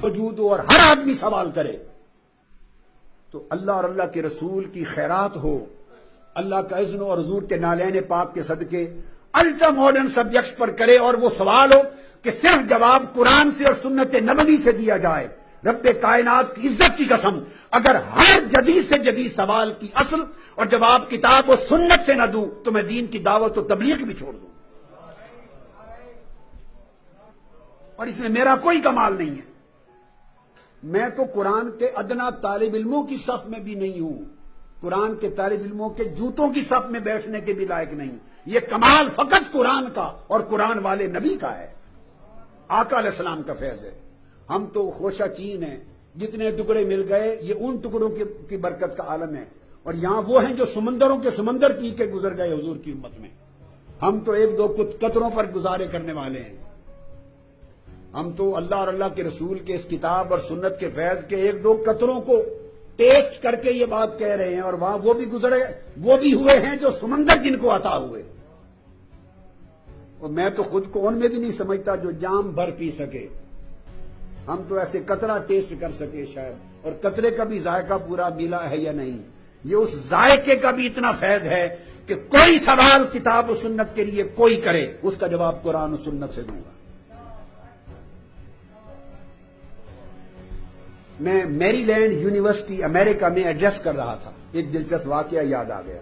موجود ہو اور ہر آدمی سوال کرے تو اللہ اور اللہ کے رسول کی خیرات ہو، اللہ کا اذن اور حضور کے نالین پاک کے صدقے الٹرا ماڈرن سبجیکٹس پر کرے، اور وہ سوال ہو کہ صرف جواب قرآن سے اور سنت نبوی سے دیا جائے۔ رب کائنات کی عزت کی قسم، اگر ہر جدید سے جدید سوال کی اصل اور جواب کتاب و سنت سے نہ دوں تو میں دین کی دعوت و تبلیغ بھی چھوڑ دوں، اور اس میں میرا کوئی کمال نہیں ہے۔ میں تو قرآن کے ادنا طالب علموں کی صف میں بھی نہیں ہوں، قرآن کے طالب علموں کے جوتوں کی صف میں بیٹھنے کے بھی لائق نہیں۔ یہ کمال فقط قرآن کا اور قرآن والے نبی کا ہے، آقا علیہ السلام کا فیض ہے۔ ہم تو خوشہ چین ہیں، جتنے ٹکڑے مل گئے یہ ان ٹکڑوں کی برکت کا عالم ہے، اور یہاں وہ ہیں جو سمندروں کے سمندر پی کے گزر گئے حضور کی امت میں۔ ہم تو ایک دو قطروں پر گزارے کرنے والے ہیں۔ ہم تو اللہ اور اللہ کے رسول کے اس کتاب اور سنت کے فیض کے ایک دو قطروں کو ٹیسٹ کر کے یہ بات کہہ رہے ہیں، اور وہاں وہ بھی گزرے، وہ بھی ہوئے ہیں جو سمندر جن کو عطا ہوئے، اور میں تو خود کو ان میں بھی نہیں سمجھتا جو جام بھر پی سکے۔ ہم تو ایسے قطرہ ٹیسٹ کر سکے شاید، اور قطرے کا بھی ذائقہ پورا ملا ہے یا نہیں۔ یہ اس ذائقے کا بھی اتنا فیض ہے کہ کوئی سوال کتاب و سنت کے لیے کوئی کرے، اس کا جواب قرآن و سنت سے دوں گا۔ میں میری لینڈ یونیورسٹی امریکہ میں ایڈریس کر رہا تھا، ایک دلچسپ واقعہ یاد آ گیا۔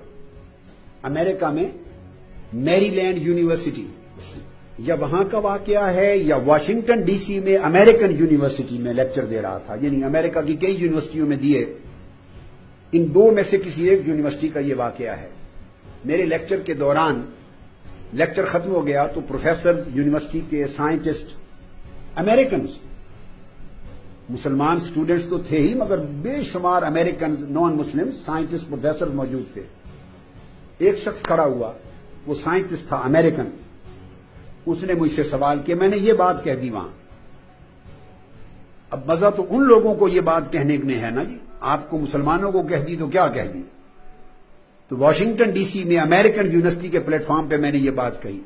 امریکہ میں میری لینڈ یونیورسٹی، یا وہاں کا واقعہ ہے یا واشنگٹن ڈی سی میں امریکن یونیورسٹی میں لیکچر دے رہا تھا، یعنی امریکہ کی کئی یونیورسٹیوں میں دیے، ان دو میں سے کسی ایک یونیورسٹی کا یہ واقعہ ہے۔ میرے لیکچر کے دوران لیکچر ختم ہو گیا تو پروفیسر یونیورسٹی کے سائنٹسٹ امریکنز، مسلمان سٹوڈنٹس تو تھے ہی مگر بے شمار امریکن نان مسلم سائنٹسٹ پروفیسر موجود تھے۔ ایک شخص کھڑا ہوا، وہ سائنٹسٹ تھا امریکن، اس نے مجھ سے سوال کیا، میں نے یہ بات کہہ دی وہاں۔ اب مزہ تو ان لوگوں کو یہ بات کہنے میں ہے نا جی، آپ کو مسلمانوں کو کہہ دی تو کیا کہہ دی۔ تو واشنگٹن ڈی سی میں امریکن یونیورسٹی کے پلیٹ فارم پہ میں نے یہ بات کہی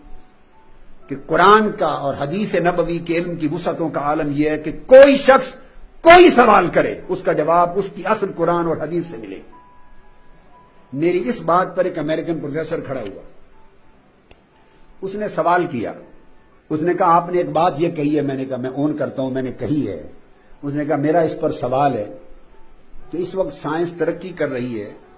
کہ قرآن کا اور حدیث نبوی کے علم کی وسعتوں کا عالم یہ ہے کہ کوئی شخص کوئی سوال کرے، اس کا جواب اس کی اصل قرآن اور حدیث سے ملے۔ میری اس بات پر ایک امریکن پروفیسر کھڑا ہوا، اس نے سوال کیا، اس نے کہا آپ نے ایک بات یہ کہی ہے، میں نے کہا میں اون کرتا ہوں میں نے کہی ہے۔ اس نے کہا میرا اس پر سوال ہے کہ اس وقت سائنس ترقی کر رہی ہے،